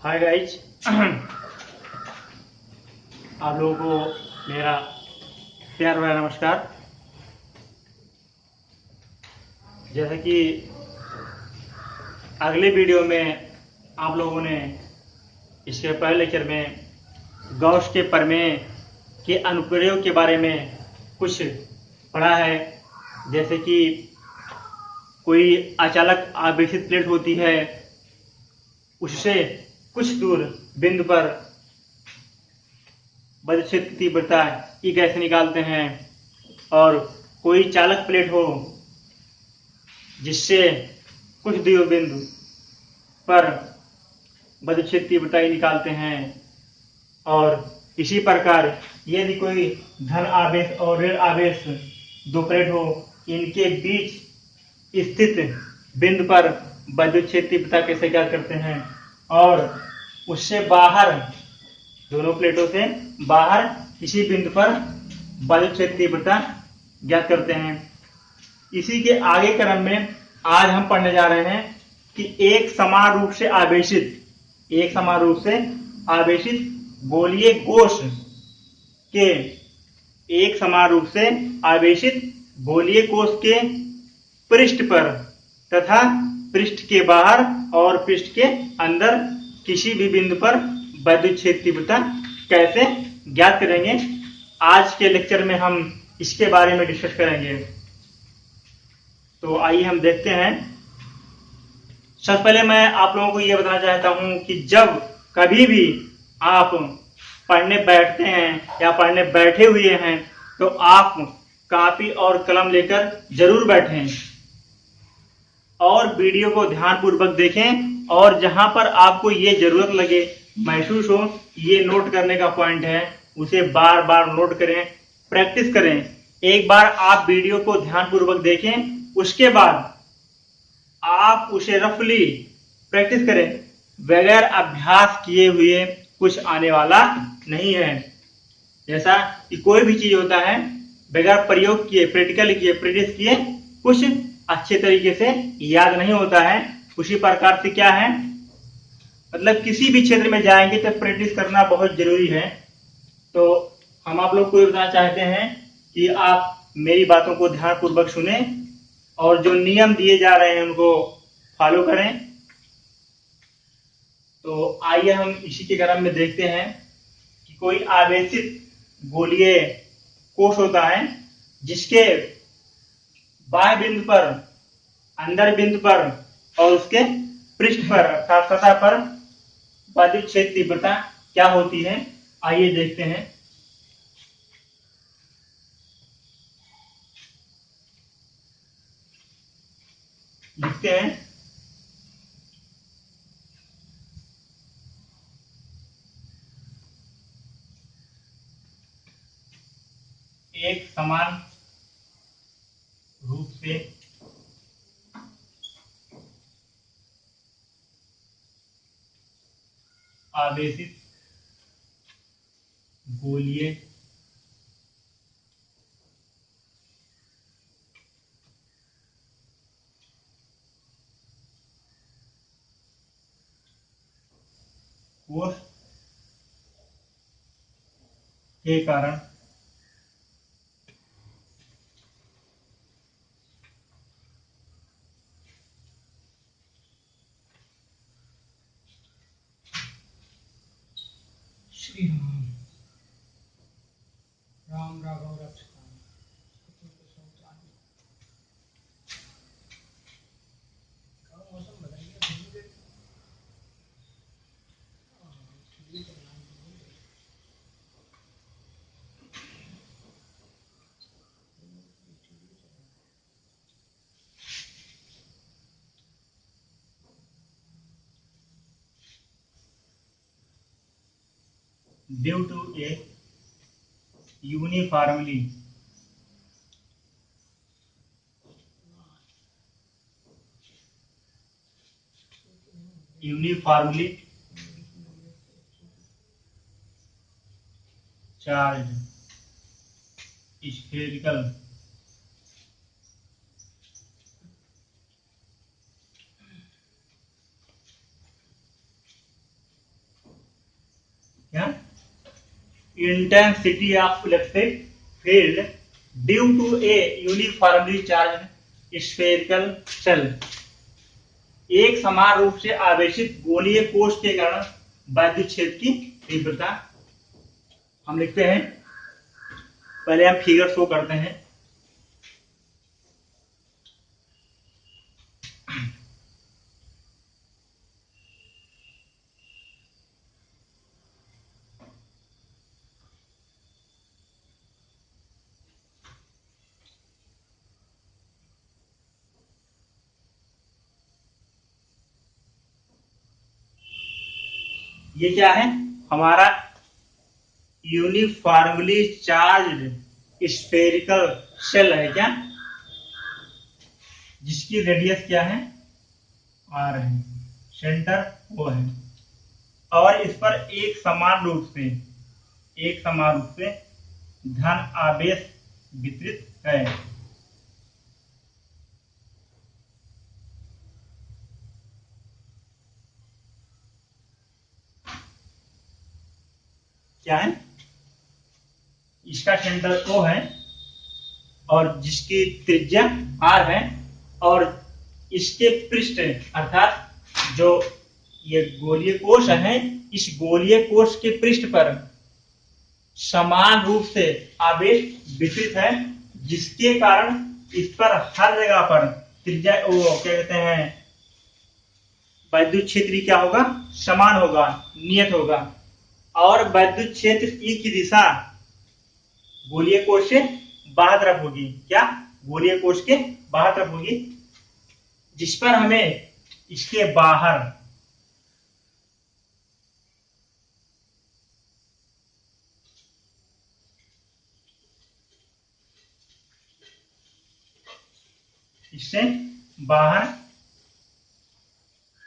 Hi guys. आप लोगों को मेरा प्यार भरा नमस्कार। जैसे कि अगले वीडियो में आप लोगों ने इसके पहले लेक्चर में गॉस के प्रमेय के अनुप्रयोग के बारे में कुछ पढ़ा है। जैसे कि कोई अचानक आवेशित प्लेट होती है, उससे कुछ दूर बिंदु पर बल क्षेत्र की तीव्रता ई कैसे निकालते हैं। और कोई चालक प्लेट हो जिससे कुछ दूर बिंदु पर बल क्षेत्र तीव्रता ई निकालते हैं। और इसी प्रकार यदि कोई धन आवेश और ऋण आवेश दो प्लेट हो, इनके बीच स्थित बिंदु पर विद्युत क्षेत्र तीव्रता कैसे ज्ञात करते हैं। और उससे बाहर, दोनों प्लेटों से बाहर इसी बिंदु पर विद्युत क्षेत्र तीव्रता ज्ञात करते हैं। इसी के आगे क्रम में आज हम पढ़ने जा रहे हैं कि एक समान रूप से आवेशित गोलीय कोश के पृष्ठ पर तथा पृष्ठ के बाहर और पृष्ठ के अंदर किसी भी बिंदु पर विद्युत क्षेत्र तीव्रता कैसे ज्ञात करेंगे। आज के लेक्चर में हम इसके बारे में डिस्कस करेंगे। तो आइए हम देखते हैं। सबसे पहले मैं आप लोगों को यह बताना चाहता हूं कि जब कभी भी आप पढ़ने बैठते हैं या पढ़ने बैठे हुए हैं तो आप कॉपी और कलम लेकर जरूर बैठें और वीडियो को ध्यानपूर्वक देखें। और जहां पर आपको ये जरूरत लगे, महसूस हो ये नोट करने का पॉइंट है, उसे बार बार नोट करें, प्रैक्टिस करें। एक बार आप वीडियो को ध्यानपूर्वक देखें, उसके बाद आप उसे रफली प्रैक्टिस करें। बगैर अभ्यास किए हुए कुछ आने वाला नहीं है। जैसा कि कोई भी चीज होता है, बगैर प्रयोग किए, प्रैक्टिकल किए, प्रैक्टिस किए कुछ अच्छे तरीके से याद नहीं होता है। उसी प्रकार से क्या है, मतलब किसी भी क्षेत्र में जाएंगे तो प्रैक्टिस करना बहुत जरूरी है। तो हम आप लोग को ये बताना चाहते हैं कि आप मेरी बातों को ध्यानपूर्वक सुने और जो नियम दिए जा रहे हैं उनको फॉलो करें। तो आइए हम इसी के क्रम में देखते हैं कि कोई आवेशित गोलीय कोश होता है जिसके बाह्य बिंदु पर, अंदर बिंदु पर और उसके पृष्ठ पर अर्थात सतह पर विद्युत क्षेत्र तीव्रता क्या होती है। आइए देखते हैं। लिखते हैं। एक समान रूप से आवेशित गोलीय कोश के कारण श्री राम राम राघव रक्षकाम मौसम बदल गया। Due to a uniformly charged spherical intensity of electric field due to a uniformly charged spherical shell। एक समान रूप से आवेशित गोलीय कोश के कारण वैद्युत क्षेत्र की तीव्रता। हम लिखते हैं, पहले हम फिगर शो करते हैं। ये क्या है? हमारा यूनिफॉर्मली चार्ज्ड स्फेरिकल शेल है क्या, जिसकी रेडियस क्या है? आर है, सेंटर ओ है, और इस पर एक समान रूप से धन आवेश वितरित है। क्या है? इसका सेंटर ओ है और जिसकी त्रिज्या आर है, और इसके पृष्ठ अर्थात जो ये गोलीय कोश है, इस गोलीय कोश के पृष्ठ पर समान रूप से आवेश वितरित है, जिसके कारण इस पर हर जगह पर त्रिज्या वो क्या कहते हैं, वैद्युत क्षेत्र क्या होगा? समान होगा, नियत होगा। और वैद्युत क्षेत्र ई की दिशा गोलीय कोश से बाहर तरफ होगी। क्या? गोलीय कोश के बाहर तरफ होगी, जिस पर हमें इसके बाहर इससे बाहर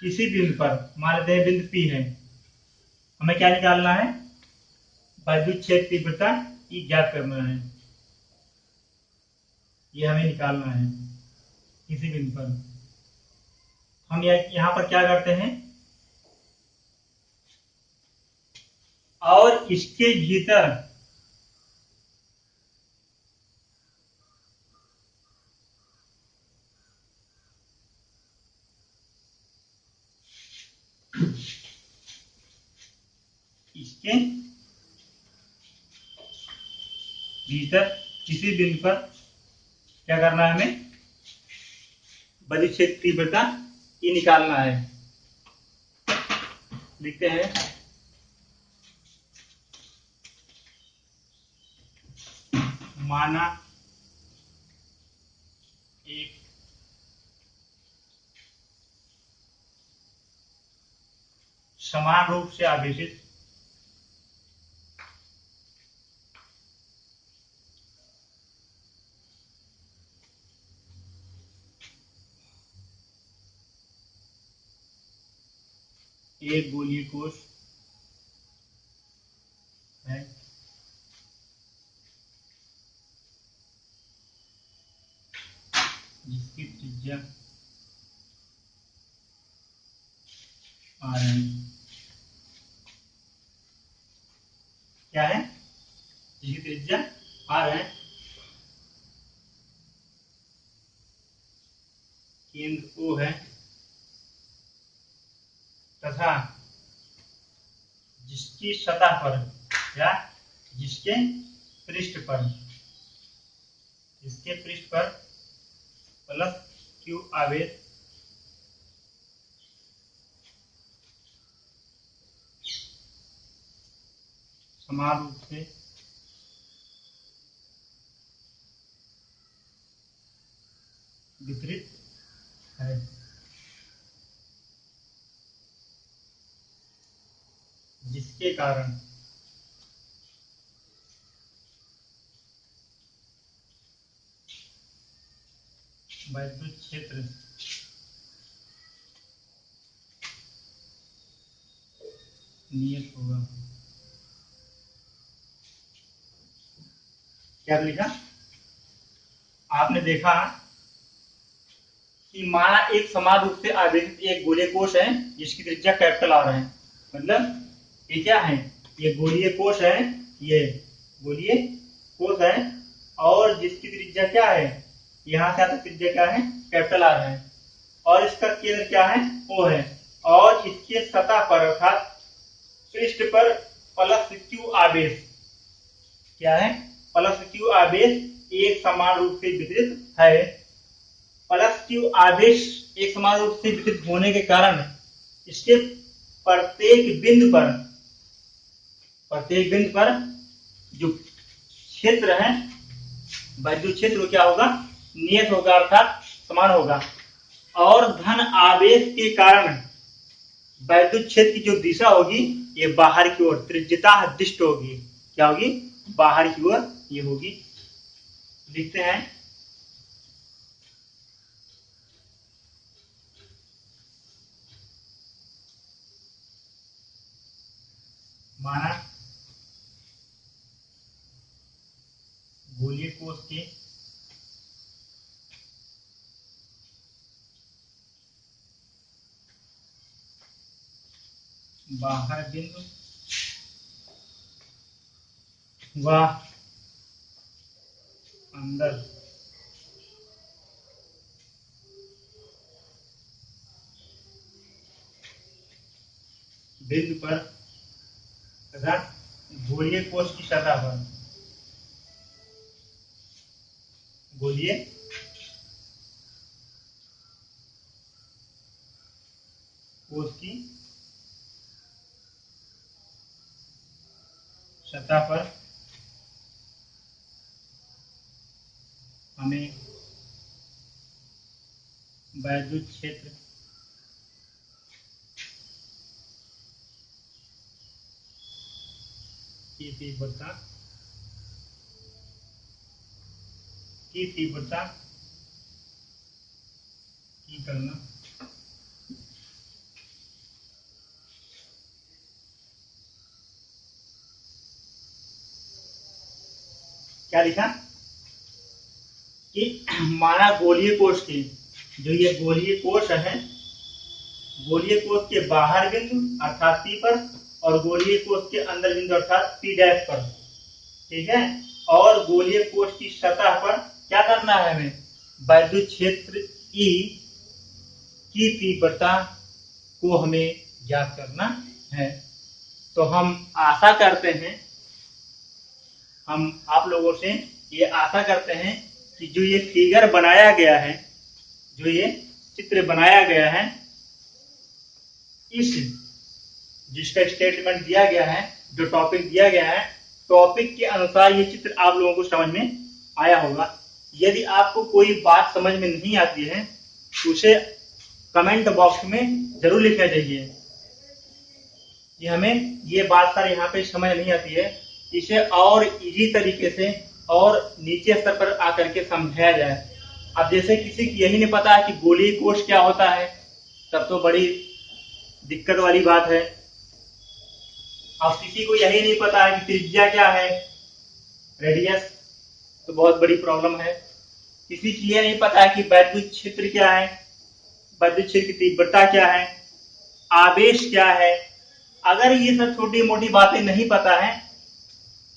किसी बिंदु पर, मान लेते हैं बिंदु P है, हमें क्या निकालना है? वैद्युत क्षेत्र तीव्रता ई ज्ञात करना है। ये हमें निकालना है किसी बिंदु पर। हम यहां पर क्या करते हैं, और इसके भीतर किसी बिंदु पर क्या करना है? हमें वैद्युत क्षेत्र तीव्रता ये निकालना है। लिखते हैं, माना एक समान रूप से आवेशित एक गोलीय कोश है, जिसकी त्रिज्या आर है। क्या है? जिसकी त्रिज्या आर है, केंद्र ओ है, तथा जिसकी सतह पर या जिसके पृष्ठ पर प्लस क्यू आवेश समान रूप से वितरित है। जिसके कारण वैद्युत क्षेत्र नियत होगा। क्या लिखा? आपने देखा कि माना एक समान रूप से आवेशित एक गोलीय कोश है, जिसकी त्रिज्या कैपिटल आर है। मतलब ये क्या है? ये गोलीय कोश है ये बोलिए कोस है, और जिसकी त्रिज्या क्या है, यहाँ से आता त्रिज्या क्या है, कैपिटल आर है, और इसका केंद्र क्या है, ओ है, और इसके सतह पर अर्थात पृष्ठ पर प्लस क्यू आवेश क्या है, प्लस क्यू आवेश एक समान रूप से वितरित है। प्लस क्यू आवेश एक समान रूप से वितरित होने के कारण इसके प्रत्येक बिंदु पर जो क्षेत्र है, वैद्युत क्षेत्र क्या होगा, नियत होगा अर्थात समान होगा, और धन आवेश के कारण वैद्युत क्षेत्र की जो दिशा होगी ये बाहर की ओर त्रिज्यता दिष्ट होगी, क्या होगी, बाहर की ओर ये होगी। लिखते हैं, माना गोलीय कोश के बाहर बिंदु व अंदर बिंदु पर तथा गोलीय कोश की सतह पर, गोलीय कोश की सतह पर हमें वैद्युत क्षेत्र की तीव्रता की गणना क्या लिखा कि माना गोलीय कोश की, जो ये गोलीय कोश है, गोलीय कोश के बाहर बिंदु अर्थात पी पर और गोलीय कोश के अंदर बिंदु अर्थात पी डैश पर, ठीक है, और गोलीय कोश की सतह पर क्या करना है, हमें वैद्युत क्षेत्र ई की तीव्रता को हमें ज्ञात करना है। तो हम आशा करते हैं, हम आप लोगों से ये आशा करते हैं कि जो ये फिगर बनाया गया है, जो ये चित्र बनाया गया है, इस जिसका स्टेटमेंट दिया गया है, जो टॉपिक दिया गया है, टॉपिक के अनुसार ये चित्र आप लोगों को समझ में आया होगा। यदि आपको कोई बात समझ में नहीं आती है तो उसे कमेंट बॉक्स में जरूर लिखना चाहिए कि हमें ये बात सर यहाँ पे समझ नहीं आती है, इसे और इजी तरीके से और नीचे स्तर पर आकर के समझाया जाए। अब जैसे किसी की यही नहीं पता है कि गोलीय कोश क्या होता है, तब तो बड़ी दिक्कत वाली बात है। अब किसी को यही नहीं पता है कि त्रिज्या क्या है, रेडियस, तो बहुत बड़ी प्रॉब्लम है। किसी की यह नहीं पता है कि वैद्युत क्षेत्र क्या है, वैद्युत क्षेत्र की तीव्रता क्या है, आवेश क्या है। अगर ये सब छोटी मोटी बातें नहीं पता है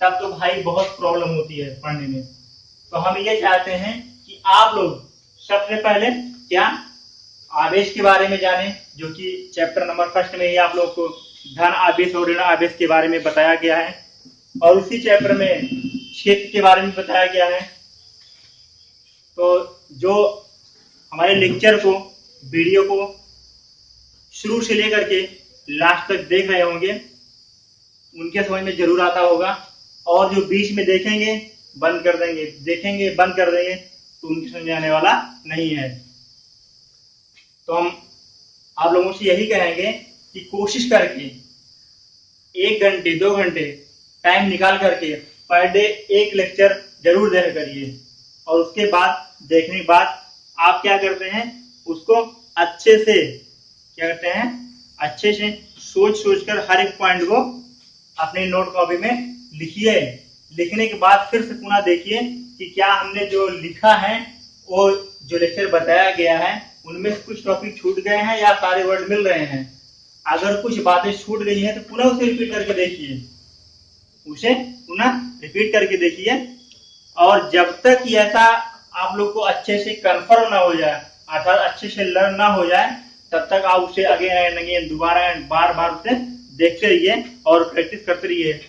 तब तो भाई बहुत प्रॉब्लम होती है पढ़ने में। तो हम ये चाहते हैं कि आप लोग सबसे पहले क्या आवेश के बारे में जाने, जो कि चैप्टर नंबर 1 में ही आप लोग को धन आवेश और ऋण आवेश के बारे में बताया गया है, और उसी चैप्टर में क्षेत्र के बारे में बताया गया है। तो जो हमारे लेक्चर को, वीडियो को शुरू से लेकर के लास्ट तक देख रहे होंगे, उनके समझ में जरूर आता होगा, और जो बीच में देखेंगे बंद कर देंगे, देखेंगे बंद कर देंगे, तो उनकी समझ में आने वाला नहीं है। तो हम आप लोगों से यही कहेंगे कि कोशिश करके 1 घंटे 2 घंटे टाइम निकाल करके पर डे एक लेक्चर जरूर देखा करिए, और उसके बाद देखने के बाद आप क्या करते हैं, उसको अच्छे से क्या करते हैं, अच्छे से सोच कर हर एक पॉइंट को अपने नोट कॉपी में लिखिए। लिखने के बाद फिर से पुनः देखिए कि क्या हमने जो लिखा है, वो जो लेक्चर बताया गया है, उनमें से कुछ टॉपिक छूट गए हैं या सारे वर्ड मिल रहे हैं। अगर कुछ बातें छूट गई हैं तो पुनः उसे रिपीट करके देखिए, उसे पुनः रिपीट करके देखिए। और जब तक ऐसा आप लोग को अच्छे से कंफर्म ना हो जाए, अर्थात अच्छे से लर्न ना हो जाए, तब तक आप उसे अगेन एंड अगेन दोबारा एंड बार बार उसे देखते रहिए और प्रैक्टिस करते रहिए।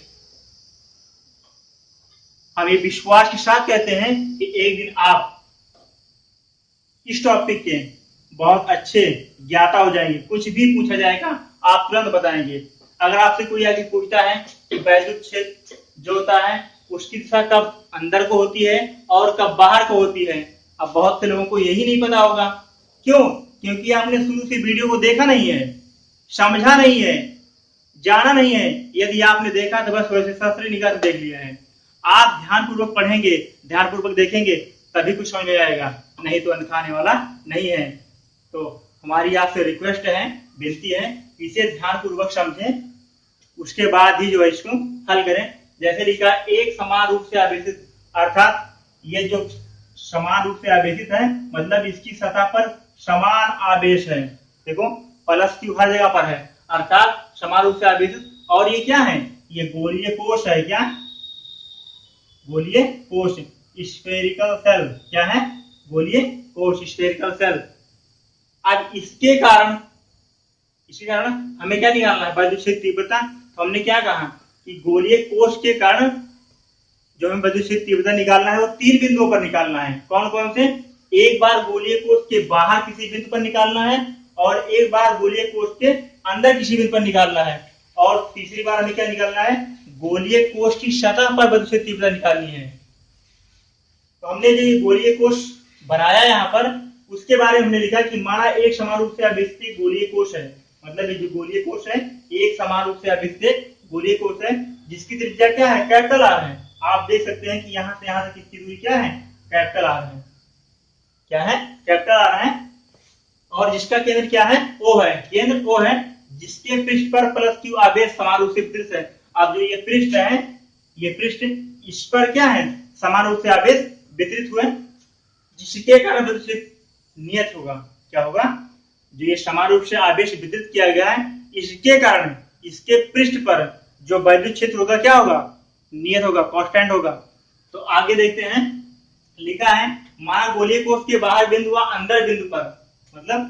हम ये विश्वास के साथ कहते हैं कि एक दिन आप इस टॉपिक के बहुत अच्छे ज्ञाता हो जाएंगे। कुछ भी पूछा जाएगा आप तुरंत बताएंगे। अगर आपसे कोई आगे पूछता है कि वैद्युत क्षेत्र जो होता है उसकी दिशा कब अंदर को होती है और कब बाहर को होती है, अब बहुत से लोगों को यही नहीं पता होगा। क्यों? क्योंकि आपने शुरू से वीडियो को देखा नहीं है, समझा नहीं है, जाना नहीं है। यदि आपने देखा तो बस वैसे शास्त्रीय निगाह से देख लिया है। आप ध्यानपूर्वक पढ़ेंगे, ध्यानपूर्वक देखेंगे, तभी कुछ समझ में आएगा, नहीं तो अन्यथा आने वाला नहीं है। तो हमारी आपसे रिक्वेस्ट है, विनती है, इसे ध्यानपूर्वक समझें, उसके बाद ही जो है इसको हल करें। जैसे लिखा एक समान रूप से आवेशित, अर्थात ये जो समान रूप से आवेशित है मतलब इसकी सतह पर समान आवेश है। देखो प्लस क्यू हर जगह पर है, अर्थात समान रूप से आवेशित। और ये क्या है? ये गोलीय कोश है। क्या? गोलीय कोश, स्फेरिकल सेल। क्या है? गोलीय कोश, स्फेरिकल सेल। अब इसके कारण हमें क्या निकालना है? वैद्युत क्षेत्र तीव्रता। तो हमने क्या कहा कि गोलीय कोश के कारण जो हमें वैद्युत क्षेत्र तीव्रता निकालना है वो 3 बिंदुओं पर निकालना है। कौन कौन से? एक बार गोलीय कोश के बाहर किसी बिंदु पर निकालना है, और एक बार गोलीय कोश के अंदर किसी बिंदु पर निकालना है, और तीसरी बार हमें क्या निकालना है? गोलीय कोश की सतह पर वैद्युत क्षेत्र तीव्रता निकालनी है। तो हमने जो ये गोलीय कोश बनाया यहाँ पर, उसके बारे में हमने लिखा कि माना एक समान रूप से आवेशित गोलीय कोश है। मतलब ये जो गोलीय कोश है एक समान रूप से आवेशित गोलीय कोश है, जिसकी त्रिज्या क्या है? कैपिटल आर है। आप देख सकते हैं कि यहाँ से यहाँ तक इसकी दूरी क्या है? कैपिटल आर है। क्या है? कैपिटल आर है। और जिसका केंद्र क्या है? ओ है। केंद्र ओ है, जिसके पृष्ठ पर प्लस क्यू आवेश समान रूप से वितरित है। अब जो ये पृष्ठ है, ये पृष्ठ, इस पर क्या है? समान रूप से आवेश वितरित हुए, जिसके कारण नियत होगा। क्या होगा? जो ये समान रूप से आवेश वितरित किया गया है, इसके कारण इसके पृष्ठ पर जो वैद्युत क्षेत्र होगा क्या होगा? नियत होगा, कांस्टेंट होगा। तो आगे देखते हैं, लिखा है माना गोलीय कोश के बाहर बिंदु व अंदर बिंदु पर, मतलब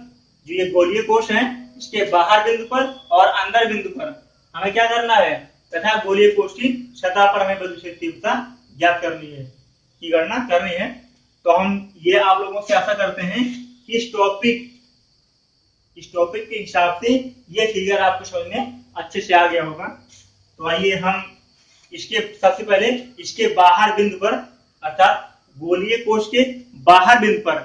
जो ये गोलीय कोश है इसके बाहर बिंदु पर और अंदर बिंदु पर हमें क्या करना है? तथा गोलीय कोश की सतह पर हमें वैद्युत क्षेत्र तीव्रता ज्ञात करनी है, की गणना करनी है। तो हम ये आप लोगों से आशा करते हैं कि इस टॉपिक के हिसाब से ये फिगर आपको समझ में अच्छे से आ गया होगा। तो आइए हम इसके सबसे पहले इसके बाहर बिंदु पर, अर्थात गोलीय कोश के बाहर बिंदु पर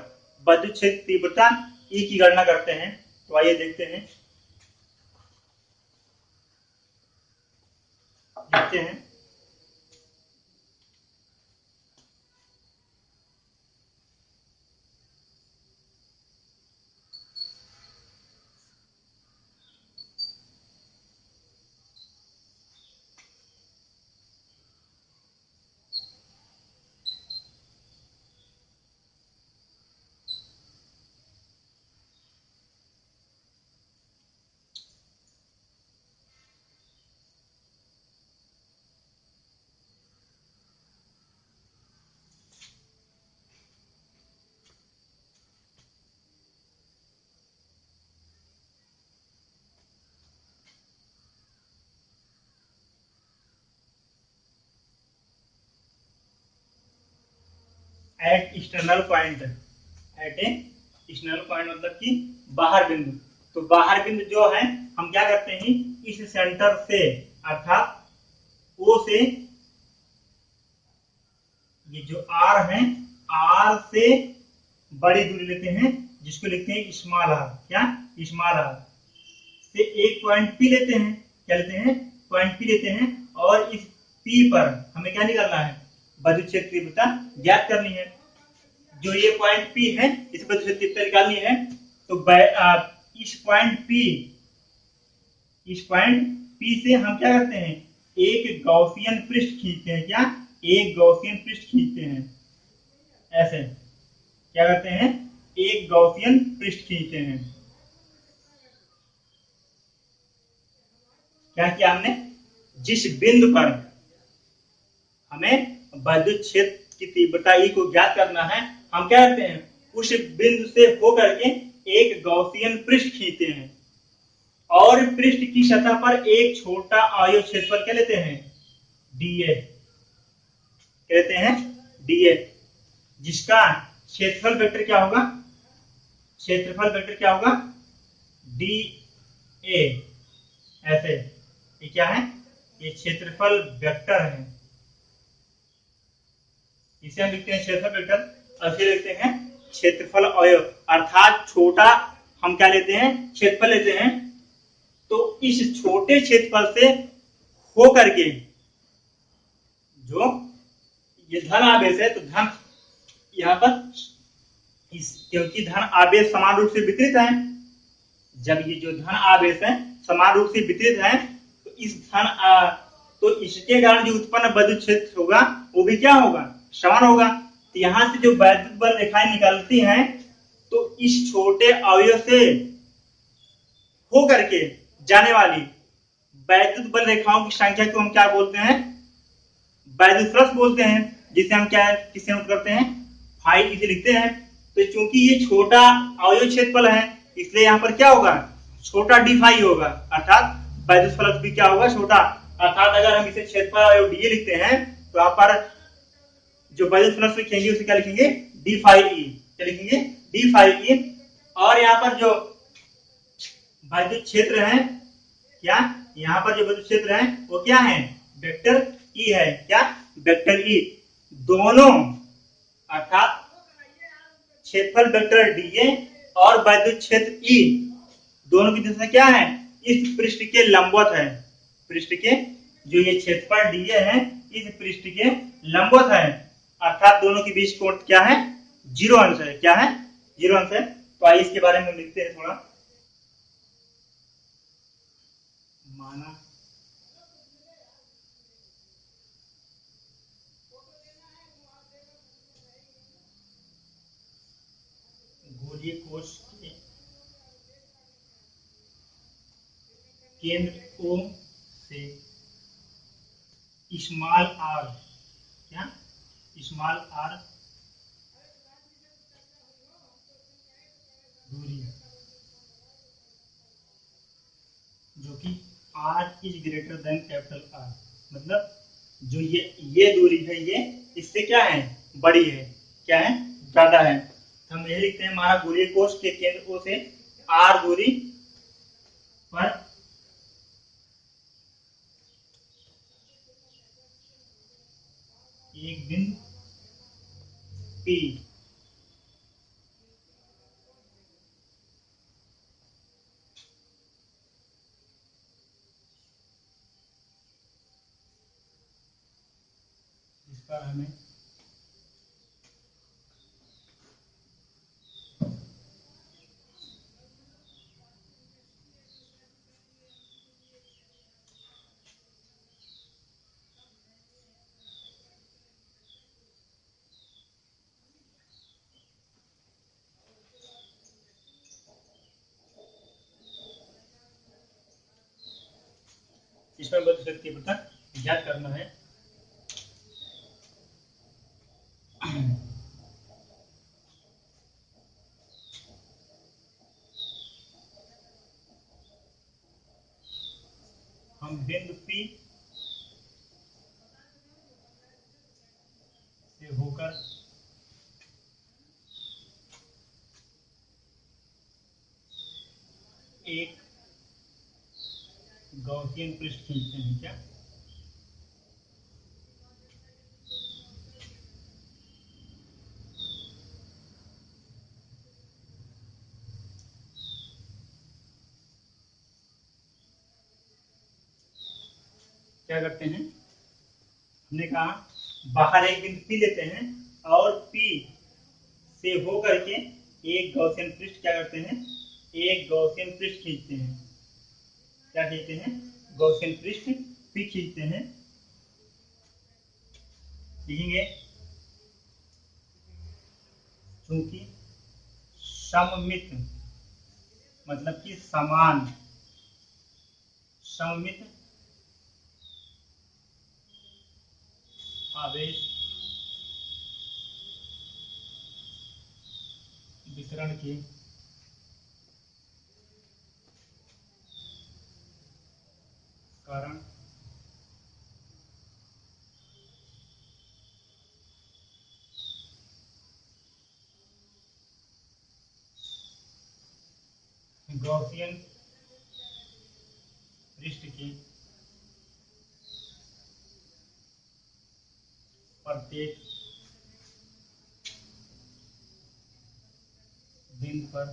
वैद्युत क्षेत्र तीव्रता ई की गणना करते हैं। तो आइए देखते हैं। एट एक्सटर्नल पॉइंट, एट ए एक्सटर्नल पॉइंट मतलब कि बाहर बिंदु। तो बाहर बिंदु जो है हम क्या करते हैं? इस सेंटर से, अर्थात ओ से, ये जो आर है, आर से बड़ी दूरी लेते हैं, जिसको लिखते हैं स्मॉल आर। क्या? स्मॉल आर से एक पॉइंट पी लेते हैं। क्या लेते हैं? पॉइंट पी लेते हैं। और इस पी पर हमें क्या निकालना है? वैद्युत क्षेत्र तीव्रता ज्ञात करनी है। जो ये पॉइंट पी है, इस वैद्युत क्षेत्र तीव्रता निकालनी है। तो इस पॉइंट पी से हम क्या करते हैं? एक गॉसियन पृष्ठ खींचते हैं। क्या? एक गॉसियन पृष्ठ खींचते हैं। ऐसे क्या करते हैं? एक गॉसियन पृष्ठ खींचते हैं। क्या किया हमने? जिस बिंदु पर हमें विद्युत क्षेत्र की तीव्रता ई को ज्ञात करना है। हम क्या करते हैं, उस बिंदु से होकर के एक गॉसियन पृष्ठ खींचते हैं और पृष्ठ की सतह पर एक छोटा आयत क्षेत्रफल क्या लेते हैं, डीए कहते हैं, डीए, जिसका क्षेत्रफल वेक्टर क्या होगा, क्षेत्रफल वेक्टर क्या होगा, डी ए। ऐसे ये क्या है, ये क्षेत्रफल वेक्टर है, इसे हम लिखते हैं क्षेत्रफल वेक्टर और फिर लिखते हैं क्षेत्रफल अवयव, अर्थात छोटा हम क्या लेते हैं, क्षेत्रफल लेते हैं। तो इस छोटे क्षेत्रफल से हो करके जो ये धन आवेश है, तो धन यहाँ पर क्योंकि धन आवेश समान रूप से वितरित है, जब ये जो धन आवेश है समान रूप से वितरित है, तो इस तो इसके कारण जो उत्पन्न विद्युत क्षेत्र होगा वो भी क्या होगा, समान होगा। तो यहाँ से जो वैद्युत बल रेखाएं निकलती हैं, तो इस छोटे अवयव से हो करके जाने वाली वैद्युत बल रेखाओं की संख्या को हम क्या बोलते हैं, वैद्युत फ्लक्स बोलते हैं, जिसे हम क्या किससे नोट करते हैं, फाई इसे लिखते हैं। तो चूंकि ये छोटा अवयव क्षेत्रफल है, इसलिए यहाँ पर क्या होगा, छोटा डी फाई होगा, अर्थात वैद्युत फ्लक्स भी क्या होगा, छोटा। अर्थात अगर हम इसे क्षेत्रफल अवयव डीए लिखते हैं, तो यहाँ पर जो वैद्युत फ्लक्स लिखेंगे उसे क्या लिखेंगे, डी फाई ई, क्या लिखेंगे, डी फाई ई। और यहाँ पर जो वैद्युत क्षेत्र है, क्या यहाँ पर जो विद्युत क्षेत्र है वो क्या है, वेक्टर ई है, क्या, वेक्टर ई। दोनों अर्थात क्षेत्रफल वेक्टर डीए और विद्युत क्षेत्र ई दोनों की दिशा क्या है, इस पृष्ठ के लंबवत है, पृष्ठ के जो ये क्षेत्रफल डीए है इस पृष्ठ के लंबवत है, अर्थात दोनों के बीच कोण क्या है, 0 अंश है, क्या है, 0 अंश है। तो आइए इसके बारे में लिखते हैं थोड़ा। माना गोलीय कोश के केंद्र O से स्मॉल आर, क्या, स्मॉल आर दूरी, जो कि R is greater than capital R, मतलब जो ये दूरी है ये इससे क्या है, बड़ी है, क्या है, ज्यादा है। तो हम यही लिखते हैं, हमारा गोलीय कोश के केंद्र O से आर दूरी पर एक बिंदु P इस पर हमें इसमें विद्युत शक्ति पृथक ज्ञात करना है। हम बिंदु P से होकर एक गॉसियन पृष्ठ खींचते हैं, क्या, क्या करते हैं, हमने कहा बाहर एक बिंदु P लेते हैं और P से हो करके एक गॉसियन पृष्ठ क्या करते हैं, एक गॉसियन पृष्ठ खींचते हैं, क्या खींचते हैं, गॉसियन पृष्ठ P खींचते हैं। लिखेंगे चूंकि सममित मतलब कि समान, सममित आवेश वितरण के कारण गॉसियन पृष्ठ की प्रत्येक बिंदु पर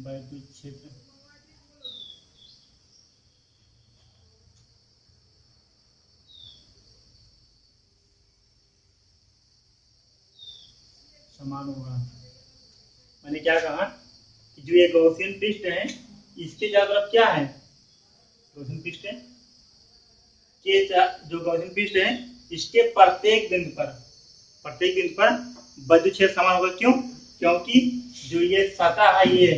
वैद्युत क्षेत्र समान होगा। मैंने क्या कहा कि जो ये गॉसियन पृष्ठ है इसके चारों तरफ क्या है, गॉसियन पृष्ठ है के जो गॉसियन पृष्ठ है इसके प्रत्येक बिंदु पर वैद्युत क्षेत्र समान होगा। क्यों? क्योंकि जो ये सतह है, ये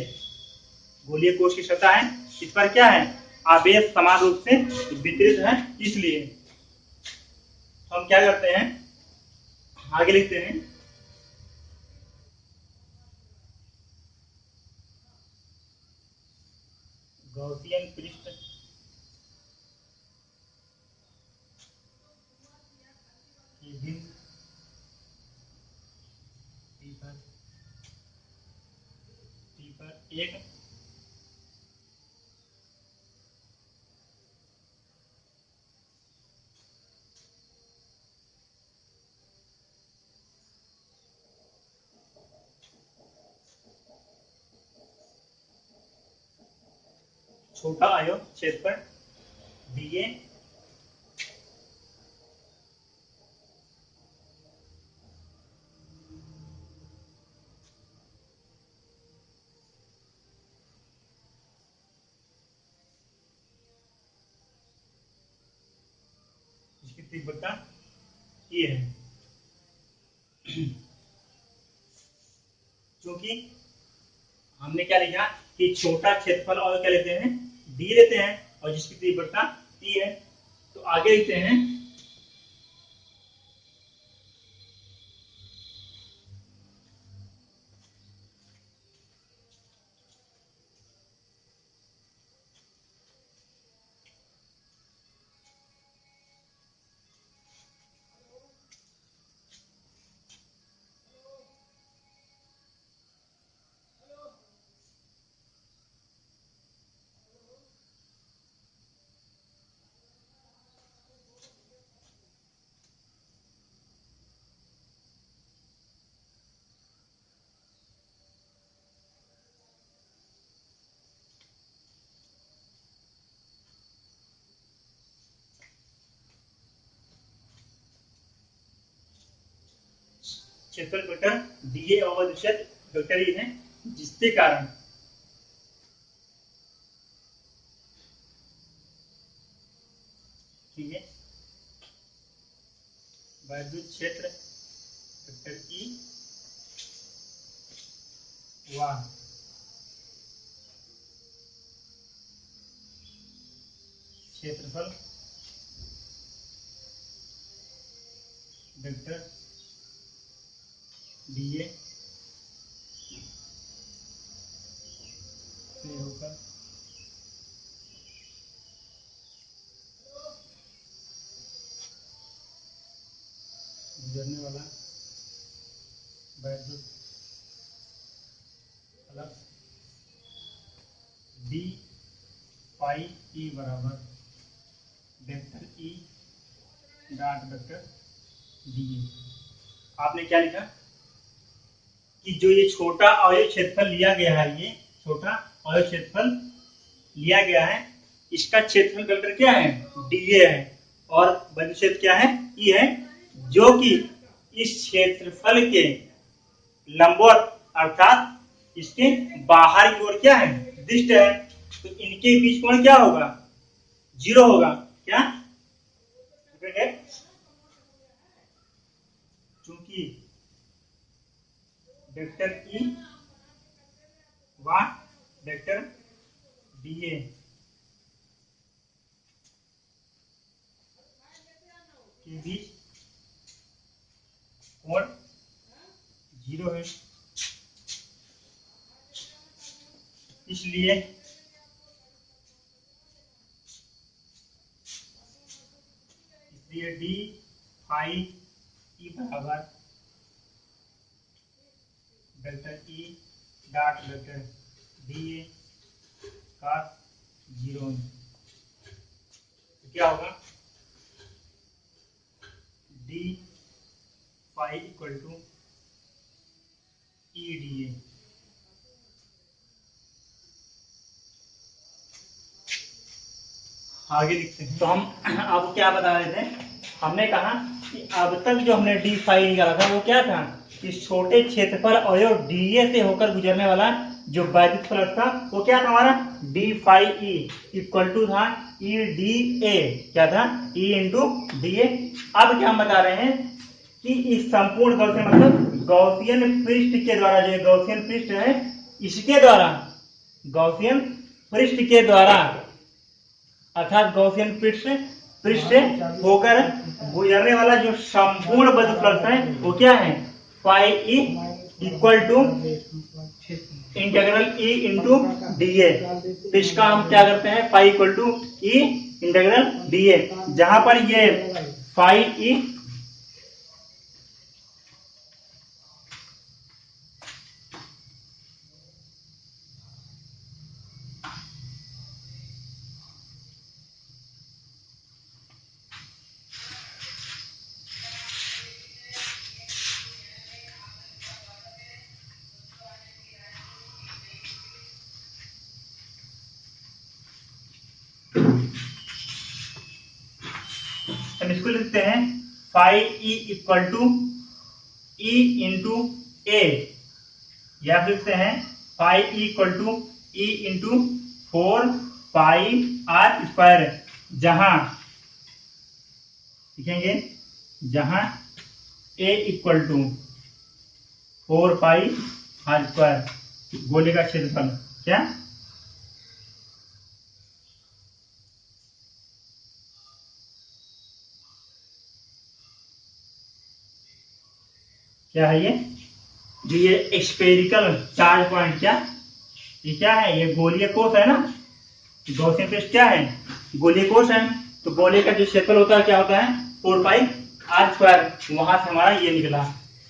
गोलीय कोश की सतह है, इस पर क्या है, आवेश समान रूप से वितरित है। इसलिए हम क्या करते हैं, आगे लिखते हैं गॉसियन पृष्ठ की बिंदु टी पर एक छोटा आयो क्षेत्रफल दिए इसकी तीव्रता ये है। क्योंकि हमने क्या लिखा कि छोटा क्षेत्रफल और क्या लेते हैं, डी लेते हैं, और जिसकी तीव्रता टी है। तो आगे लिखते हैं क्षेत्रफल वेक्टर दिए और क्षेत्र वेक्टर ही है, जिसके कारण ठीक है वैद्युत क्षेत्र वेक्टर ई व क्षेत्रफल वेक्टर डीए से होकर गुजरने वाला वैद्युत फ्लक्स डी पाई ई बराबर vector E dot vector D. आपने क्या लिखा कि जो ये छोटा अवयव क्षेत्रफल लिया गया है, ये छोटा अवयव क्षेत्रफल लिया गया है, इसका क्षेत्रफल वेक्टर क्या है, डीए है, और वैद्युत क्षेत्र क्या है, ई है, जो कि इस क्षेत्रफल के लंबवत अर्थात इसके बाहर की ओर क्या है, दिष्ट है। तो इनके बीच कोण क्या होगा, जीरो होगा। क्या? चूंकि वेक्टर ई व वेक्टर डीए के बीच कोण 0 है, इसलिए डी फाई ई बराबर vector E dot vector D A का 0 है। तो क्या होगा, D phi equal to E D A. आगे लिखते हैं। तो हम अब क्या बता रहे थे, हमने कहा कि अब तक जो हमने डी फाई निकाला था वो क्या था, इस छोटे क्षेत्रफल अवयव डीए से होकर गुजरने वाला जो वैद्युत फ्लक्स था वो क्या था हमारा, D phi E equal to था ई डी ए। क्या था, ई इंटू डी ए। अब क्या हम बता रहे हैं कि इस संपूर्ण गौसियन मतलब गौसियन पृष्ठ के द्वारा, जो गौसियन पृष्ठ है इसके द्वारा, गौसियन पृष्ठ के द्वारा अर्थात गौसियन पृष्ठ होकर गुजरने वाला जो संपूर्ण वैद्युत फ्लक्स है वो क्या है, phi E equal to integral E into D A. तो इसका हम क्या करते हैं, phi equal to E integral D A, जहां पर ये फाई ई हम इसको लिखते हैं phi E equal to E into A, या फिर लिखते हैं phi E equal to E into 4 pi R square, जहां लिखेंगे जहां A equal to 4 pi R square, गोले का क्षेत्रफल क्या, क्या है ये, जो ये स्फेरिकल चार्ज पॉइंट, क्या ये क्या है, ये गोलीय कोष है ना, गॉसियन पृष्ठ क्या है, गोलीय कोष है। तो गोले का जो क्षेत्रफल होता है क्या होता है, 4 पाई आर स्क्वायर। वहां से हमारा ये निकला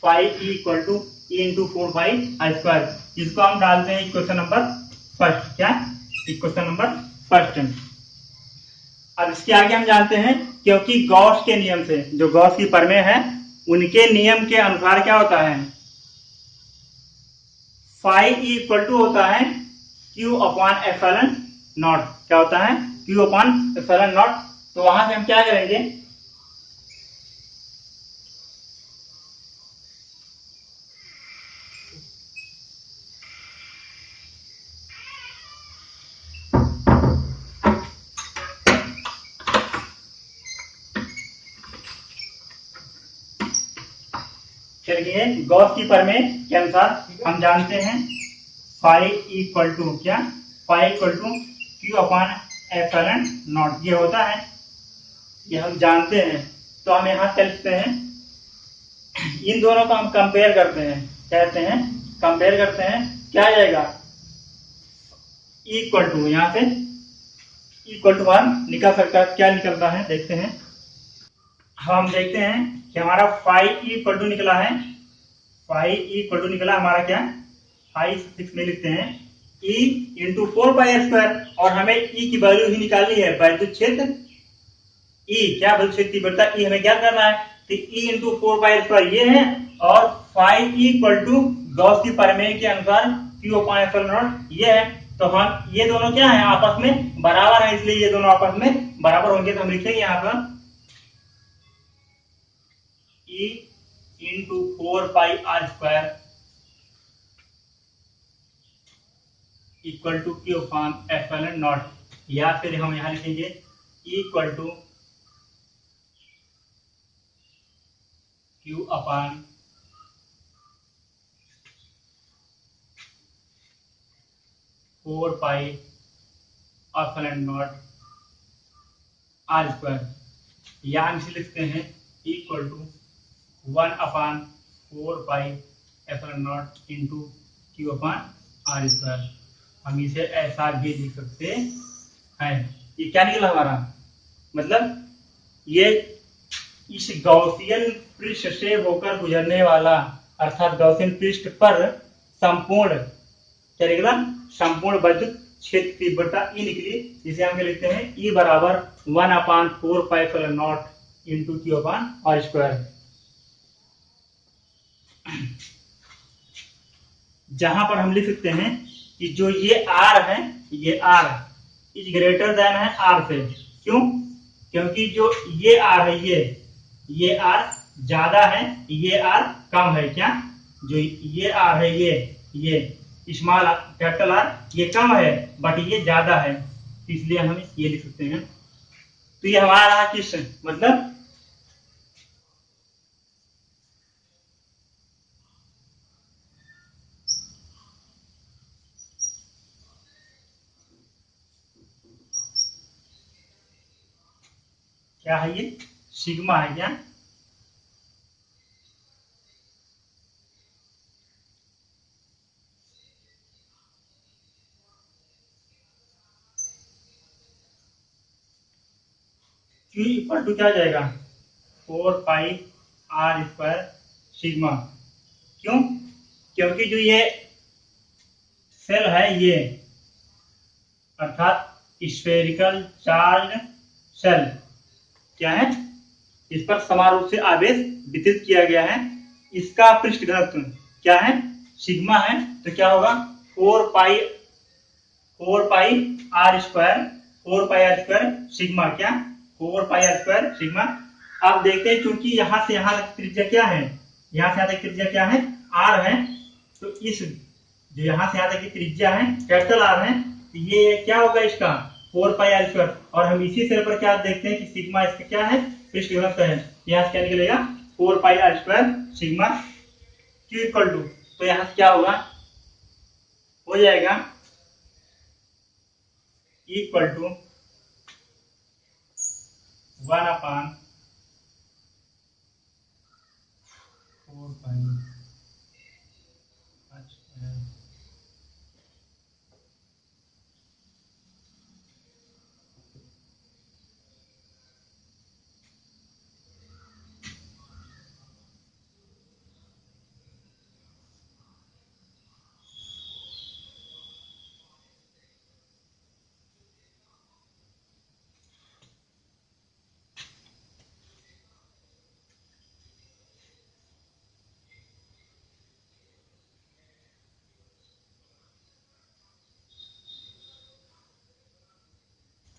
phi E equal to E into 4 pi R square. इसको हम डालते हैं इक्वेशन नंबर फर्स्ट, क्या इक्वेशन नंबर फर्स्ट। अब इसके आगे हम जानते हैं, क्योंकि गॉस के नियम से, जो गॉस की प्रमेय है उनके नियम के अनुसार क्या होता है, फाई ई इक्वल टू होता है क्यू अपॉन एप्सिलॉन नॉट। क्या होता है, क्यू अपॉन एप्सिलॉन नॉट। तो वहां से हम क्या करेंगे, चलिए गॉस की प्रमेय के अनुसार हम जानते हैं फाई इक्वल टू क्या, phi equal to Q upon epsilon naught, ये होता है, ये हम जानते हैं। तो हम यहां चलते हैं, इन दोनों को हम कंपेयर करते हैं, कहते हैं कंपेयर करते हैं, क्या आ जाएगा, इक्वल टू, यहां से इक्वल टू वन निकल सकता है, क्या निकलता है देखते हैं। हम देखते हैं कि हमारा फाई इक्वल टू निकला है, फाई इक्वल टू निकला हमारा क्या, फाई सिक्स में लिखते हैं ई इंटू 4 पाई स्क्वायर, और हमें ई की वैल्यू ही निकालनी है, वैद्युत क्षेत्र ई, क्या वैद्युत क्षेत्र तीव्रता ई हमें क्या करना है, तो ई इंटू 4 पाई स्क्वायर ये है, और फाई इक्वल टू गॉस की प्रमेय के अनुसार क्यू अपॉन एप्सिलॉन नॉट ये है। तो हम ये दोनों क्या है, आपस में बराबर है, इसलिए ये दोनों आपस में बराबर होंगे। तो हम लिखेंगे यहाँ पर E into 4 pi R square equal to Q upon epsilon naught, या फिर हम यहां लिखेंगे equal to Q upon 4 pi epsilon naught R square, या हम इसे लिखते हैं इक्वल टू 1/4πε0 इंटू Q/r²। हम इसे ऐसा भी लिख सकते हैं। ये क्या निकला हमारा, मतलब ये इस गौसियन पृष्ठ से होकर गुजरने वाला, अर्थात गौसियन पृष्ठ पर संपूर्ण क्या निकला, संपूर्ण विद्युत क्षेत्र तीव्रता ई निकली, जिसे हम लिखते हैं ई बराबर 1/4πε0 इंटू Q/r²। जहां पर हम लिख सकते हैं कि जो ये आर है, ये आर इज ग्रेटर देन है आर से। क्यों? क्योंकि जो ये आर है, ये आर ज्यादा है, ये आर कम है। क्या? जो ये आर है, ये स्मॉल कैपिटल आर ये कम है, बट ये ज्यादा है, इसलिए हम ये लिख सकते हैं। तो ये हमारा रहा किस, मतलब क्या है, ये सिग्मा है। क्या? Q इक्वल टू क्या जाएगा, 4πr² सिग्मा। क्यों? क्योंकि जो ये सेल है, ये अर्थात स्फेरिकल चार्ज सेल क्या है, इस पर समान रूप से आवेश वितरित किया गया है। इसका पृष्ठ घनत्व क्या है, सिग्मा है। तो क्या होगा, 4πr² सिग्मा। क्या? 4πr² sigma. अब देखते हैं, क्योंकि यहां से यहां तक त्रिज्या क्या है, यहां से यहां तक त्रिज्या क्या है, r है। तो इस जो यहां से यहां तक की त्रिज्या है, कैपिटल R है, तो ये क्या होगा इसका 4πr²। और हम इसी सेल पर क्या देखते हैं कि सिग्मा इसका क्या है, पृष्ठ घनत्व है। यहाँ से क्या निकलेगा, 4πr² sigma. Q equal to, तो यहाँ से क्या होगा, हो जाएगा इक्वल टू 1/4π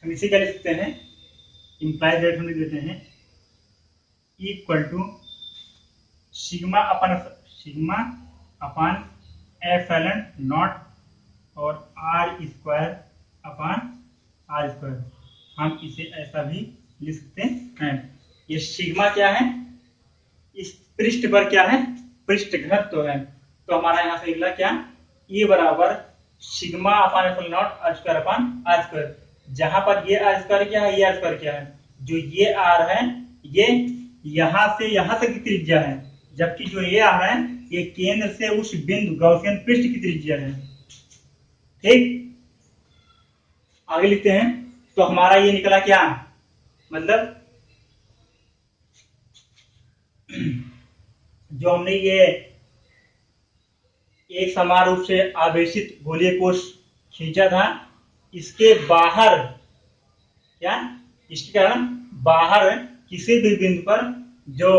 हम इसे क्या लिख सकते हैं, इंप्लाइड रेट हम लिख देते हैं equal to sigma upon epsilon naught और r² हम इसे ऐसा भी लिख सकते हैं। ये सिग्मा क्या है, इस पृष्ठ पर क्या है, पृष्ठ घनत्व है। तो हमारा यहाँ से निकला क्या, ये बराबर sigma upon epsilon not r²। जहां पर ये r² क्या है, ये r² क्या है, जो ये r है, ये यहां से यहां तक की त्रिज्या है, जबकि जो ये r है, ये केंद्र से उस बिंदु गौसियन पृष्ठ की त्रिज्या है। ठीक, आगे लिखते हैं। तो हमारा ये निकला क्या, मतलब जो हमने ये एक समान रूप से आवेशित गोलीय कोश खींचा था, इसके बाहर क्या, इसके कारण बाहर किसी भी बिंदु पर जो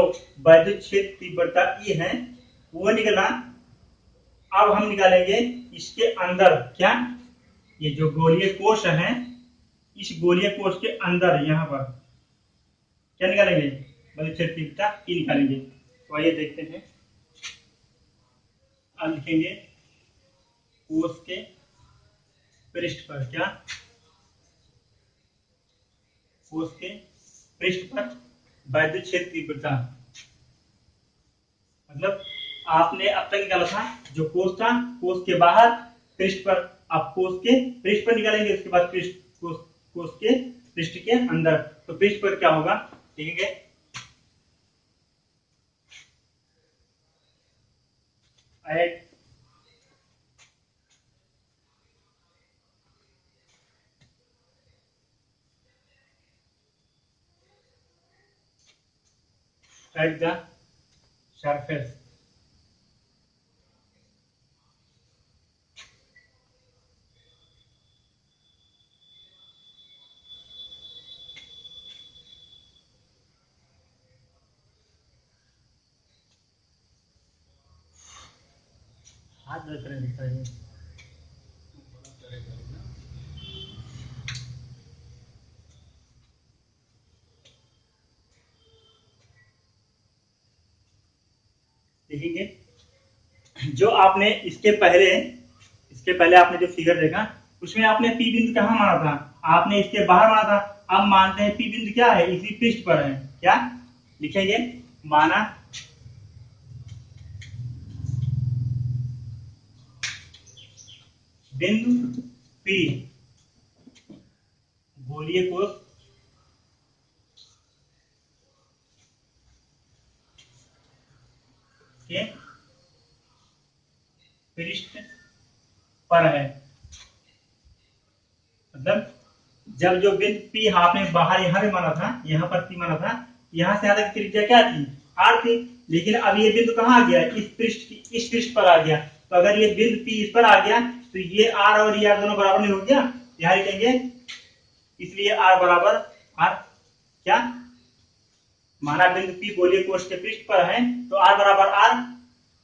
वैद्युत क्षेत्र तीव्रता ई है वो निकला। अब हम निकालेंगे इसके अंदर क्या, ये जो गोलीय कोश है, इस गोलीय कोश के अंदर यहाँ पर क्या निकालेंगे, वैद्युत क्षेत्र तीव्रता ई निकालेंगे। तो आइए देखते हैं। अब लिखेंगे कोश के पृष्ठ पर क्या, कोश के पृष्ठ पर वैद्युत क्षेत्र तीव्रता, मतलब आपने अब तक निकाला था जो कोश था, कोश के बाहर पृष्ठ पर, आप कोश के पृष्ठ पर निकालेंगे, उसके बाद कोश के पृष्ठ के अंदर। तो पृष्ठ पर क्या होगा, लिखेंगे ऐड at the surface. हाथ दर्द करने लगता है। देखेंगे जो आपने इसके पहले आपने जो फिगर देखा उसमें आपने पी बिंदु कहाँ माना था, आपने इसके बाहर माना था। अब मानते हैं पी बिंदु क्या है, इसी पृष्ठ पर है। क्या लिखेंगे, माना बिंदु पी गोलीय कोश के पृष्ठ पर है। मतलब जब जो बिंदु पी आपने बाहर यहाँ पे माना था, यहाँ पर पी माना था, यहाँ से आगे की त्रिज्या क्या थी, आर थी। लेकिन अब ये बिंदु कहाँ आ गया, इस पृष्ठ पर आ गया। तो अगर ये बिंदु पी इस पर आ गया तो ये आर और ये आर दोनों बराबर नहीं हो गया, यहाँ लिखेंगे। इसलिए आर बराबर आर क्या, माना बिंदु पी गोलीय कोश के पृष्ठ पर है तो आर बराबर आर,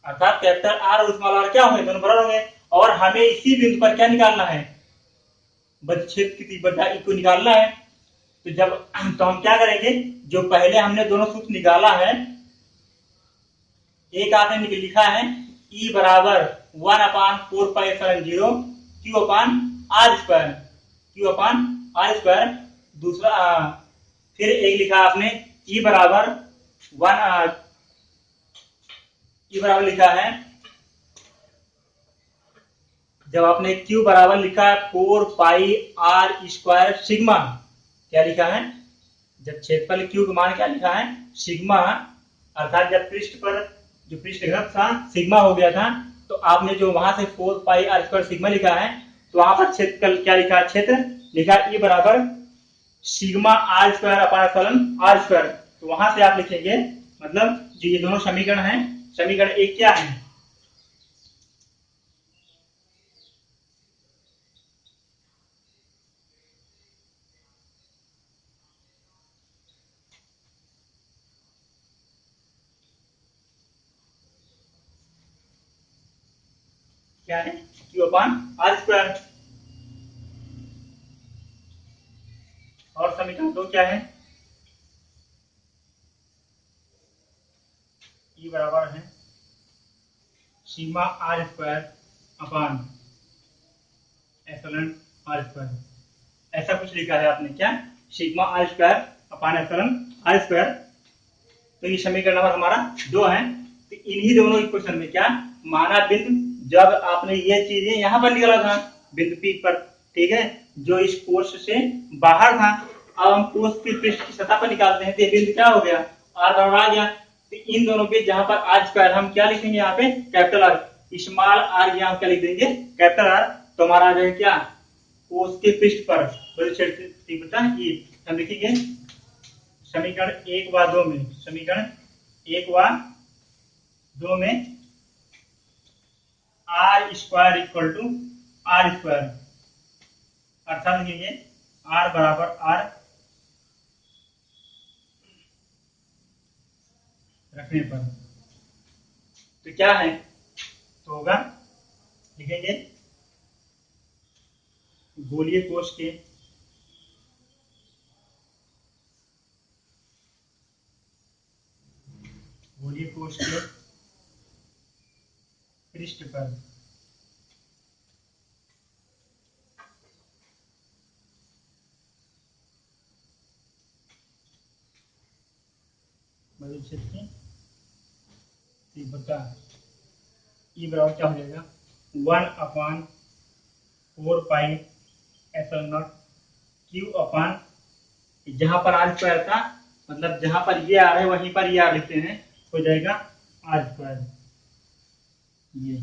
अर्थात कैपिटल आर और स्मॉल आर क्या होंगे, दोनों बराबर होंगे। और हमें इसी बिंदु पर क्या निकालना है, बद्धक्षेत्र की तीव्रता ई को निकालना है। तो हम क्या करेंगे, जो पहले हमने दोनों सूत्र निकाला है, एक आपने लिखा है ई बराबर 1/4πε0 क्यू अपान आर स्क्वायर। दूसरा फिर एक लिखा आपने ई बराबर लिखा है, जब आपने Q बराबर लिखा है 4πr² सिग्मा, क्या लिखा है, जब क्षेत्रफल Q का मान क्या लिखा है, सिग्मा, अर्थात जब पृष्ठ पर जो पृष्ठ घनत्व था सिग्मा हो गया था, तो आपने जो वहां से 4πr² सिग्मा लिखा है, तो वहां पर क्षेत्रफल क्या लिखा है, क्षेत्र लिखा E बराबर सिग्मा r²/r²। तो वहां से आप लिखेंगे, मतलब जो ये दोनों समीकरण है, समीकरण एक क्या है, क्या है, Q/r²। और समीकरण दो क्या है, E बराबर है सिग्मा r²/r²। ऐसा कुछ लिखा है आपने, क्या, सिग्मा r²/r²। तो ये समीकरण नंबर हमारा 2 है। तो इन्हीं दोनों इक्वेशन में क्या, माना बिंदु जब आपने ये चीजें यहाँ पर निकाला था बिंदु पी पर, ठीक है, जो इस कोश से बाहर था, अब हम कोश के पृष्ठ की सतह पर निकालते हैं, तो बिंदु क्या हो गया, आर बराबर आ गया। तो इन दोनों पे जहां पर r² हम क्या लिखेंगे, यहाँ पे कैपिटल आर, स्मॉल आर यहाँ क्या लिख देंगे, कैपिटल आर। तो हमारा आ जाएगा क्या, कोश के पृष्ठ पर तीव्रता ई। हम लिखेंगे समीकरण 1 व 2 में, समीकरण 1 व 2 में r² अर्थात लिखेंगे r बराबर r रखने पर तो क्या है, तो होगा, लिखेंगे गोलीय कोश के पृष्ठ पर क्षेत्र की तीव्रता ई बराबर क्या हो जाएगा, 1/4πε0 Q अपान, जहां पर r² था, मतलब जहां पर ये आ रहा है वहीं पर ये आर लिखते हैं, हो जाएगा r²। ये,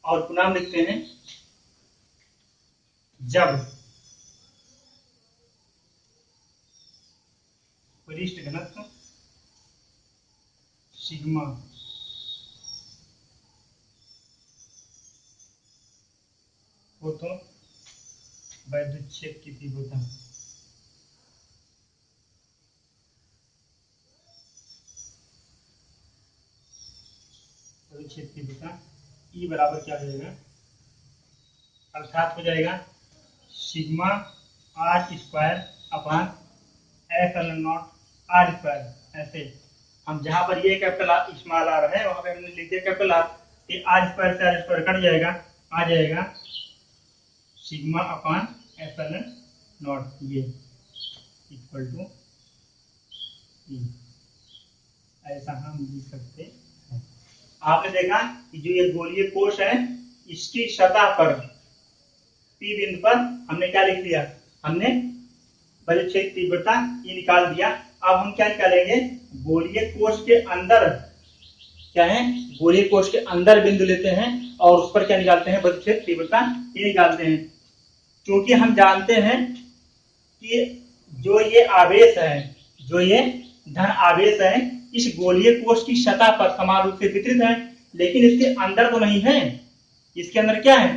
और पुनः लिखते हैं जब पृष्ठ घनत्व सिग्मा हो तो वैद्युत क्षेत्र की तीव्रता क्षेत्र की तीव्रता ई बराबर क्या हो जाएगा, अर्थात हो जाएगा sigma R square upon F L naught R square. ऐसे हम जहां पर ये कैपिटल आर स्मॉल आर है वहां पे हमने लिख दिया कैपिटल आर, ये आर स्क्वायर से आर स्क्वायर कट जाएगा, आ जाएगा sigma upon F L not ये इक्वल टू ई। ऐसा हम लिख सकते हैं। आपने देखा कि जो ये गोलीय कोश है इसकी सतह पर पी बिंदु पर हमने क्या लिख दिया, हमने वैद्युत क्षेत्र तीव्रता ये निकाल दिया। अब हम क्या निकालेंगे, गोलीय कोश के अंदर क्या है, गोलीय कोश के अंदर बिंदु लेते हैं और उस पर क्या निकालते हैं, वैद्युत क्षेत्र तीव्रता ये निकालते हैं। क्योंकि हम जानते हैं कि जो ये आवेश है, जो ये धन आवेश है इस गोलीय कोश की सतह पर समान रूप से वितरित है, लेकिन इसके अंदर तो नहीं है। इसके अंदर क्या है,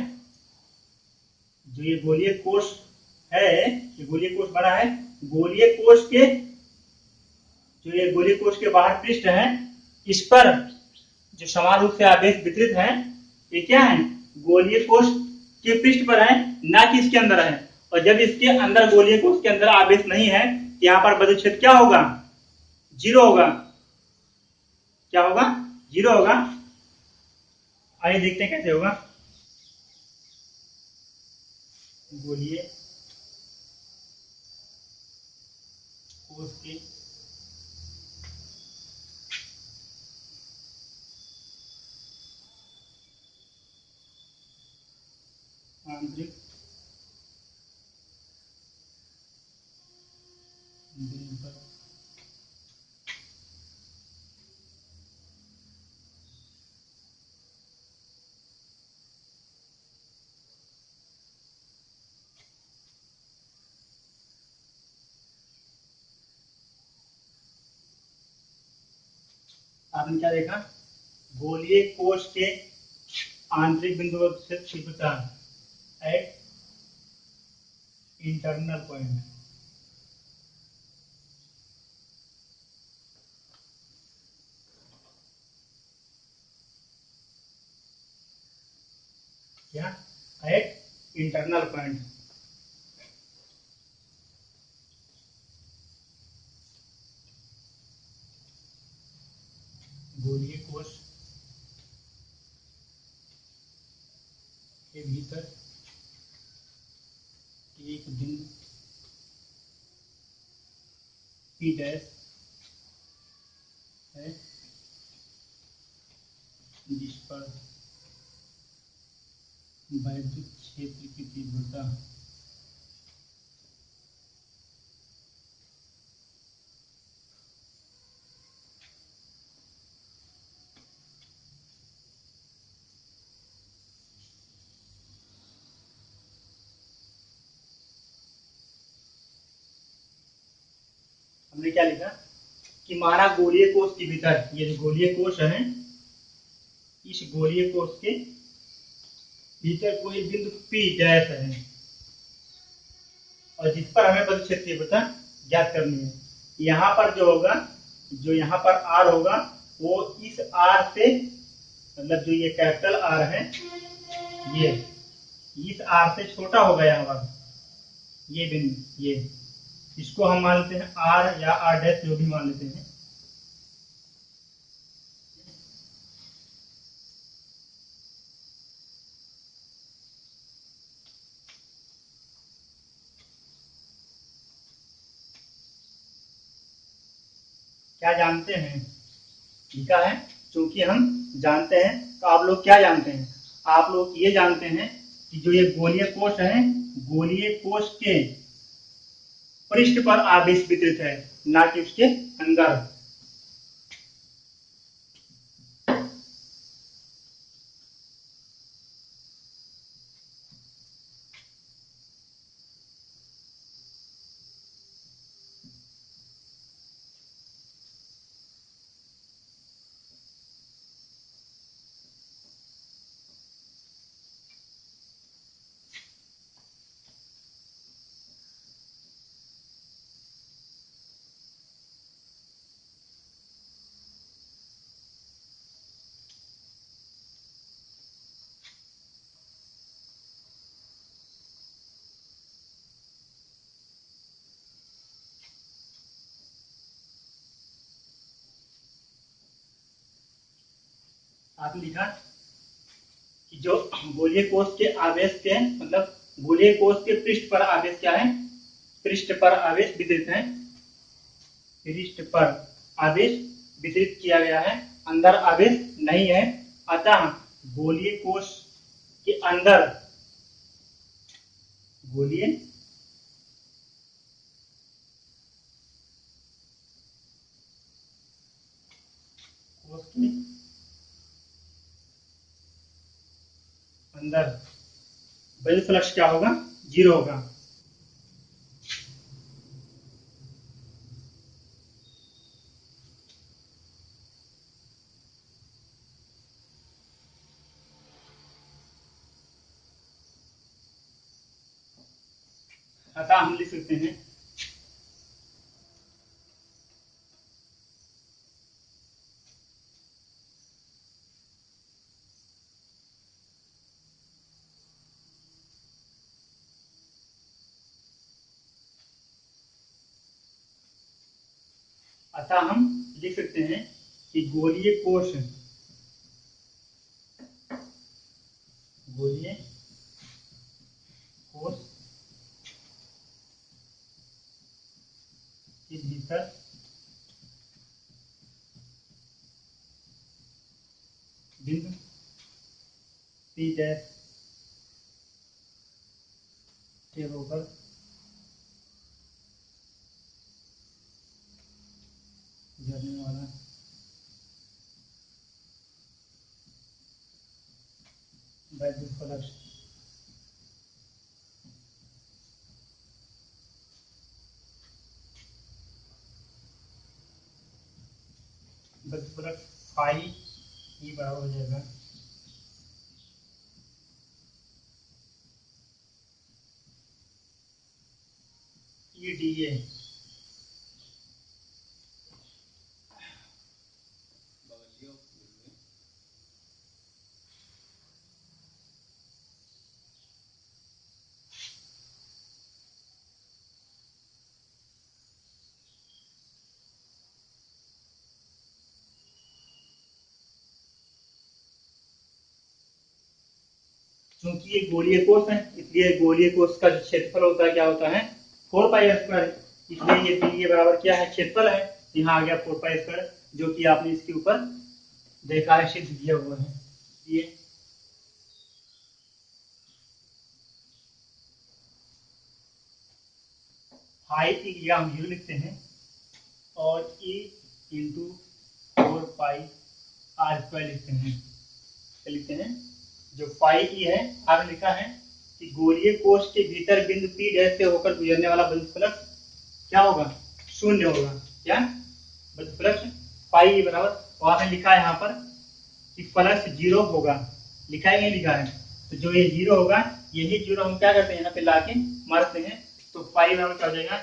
जो ये गोलीय कोश है, ये गोलीय कोश बना है, गोलीय कोश के जो ये गोलीय कोश के बाहर पृष्ठ है इस पर जो समान रूप से आवेश वितरित है ये क्या है, गोलीय कोश के पृष्ठ पर है, ना कि इसके अंदर है। और जब इसके अंदर गोलीय कोश के अंदर आवेश नहीं है यहाँ पर वैद्युत क्षेत्र क्या होगा, जीरो होगा। क्या होगा, जीरो होगा। आइए देखते हैं कैसे होगा। गोलीय कोश के आंतरिक बिंदु पर आपने क्या देखा, गोलीय कोश के आंतरिक बिंदु से तीव्रता एट इंटरनल पॉइंट, क्या एट इंटरनल पॉइंट। गोलीय कोश के भीतर एक बिंदु पी डैश है जिस पर वैद्युत क्षेत्र की तीव्रता हमने क्या लिखा कि माना गोलीय कोश के भीतर, ये जो गोलीय कोश है इस गोलीय कोश के भीतर कोई बिंदु पी डैश है और जिस पर हमें वैद्युत क्षेत्र तीव्रता ज्ञात करनी है। यहाँ पर जो होगा, जो यहाँ पर आर होगा वो इस आर से, मतलब जो ये कैपिटल आर है ये इस आर से छोटा होगा। यहाँ पर ये बिंदु, ये इसको हम मान लेते हैं आर या आर डैश, जो भी मान लेते हैं। क्या जानते हैं, लिखा है क्योंकि हम जानते हैं, तो आप लोग क्या जानते हैं, आप लोग ये जानते हैं कि जो ये गोलीय कोश है, गोलीय कोश के पृष्ठ पर आवेश वितरित है, ना कि उसके अंदर। आपने लिखा कि जो गोलीय कोश के आवेश के मतलब गोलीय कोश के पृष्ठ पर आवेश क्या है, पृष्ठ पर आवेश वितरित है, पृष्ठ पर आवेश वितरित किया गया है, अंदर आवेश नहीं है। अतः गोलीय कोश के अंदर गोलीय कोश के अंदर वैध फ्लक्स क्या होगा, 0 होगा। अतः हम लिख सकते हैं अतः हम लिख सकते हैं कि गोलीय कोश के भीतर बिंदु पी डैश के होकर गुजरने वाला वैद्युत फ्लक्स फाई ई बराबर हो जाएगा ई डी ए क्योंकि ये गोलीय कोश है, इसलिए गोलीय कोश का जो क्षेत्रफल होता है क्या होता है, 4πr²। इसलिए ये बी ये बराबर क्या है, क्षेत्रफल है। यहाँ आ गया 4π², जो कि आपने इसके ऊपर देखा है, सिद्ध किया हुआ है। ये फाइव की जगह हम 0 लिखते हैं और ई इंटू 4πr² लिखते हैं। क्या लिखते हैं, जो फाइव ई है आपने लिखा है कि गोलीय कोश के भीतर बिंदु पी डैश से होकर गुजरने वाला वैद्युत फ्लक्स क्या होगा, 0 होगा। क्या वैद्युत फ्लक्स फाइव ई बराबर, और आपने लिखा है यहाँ पर कि फ्लक्स 0 होगा, लिखा है नहीं लिखा है, तो जो ये 0 होगा यही 0 हम क्या करते हैं यहाँ पे लाके मारते हैं, तो फाइव बराबर क्या हो जाएगा,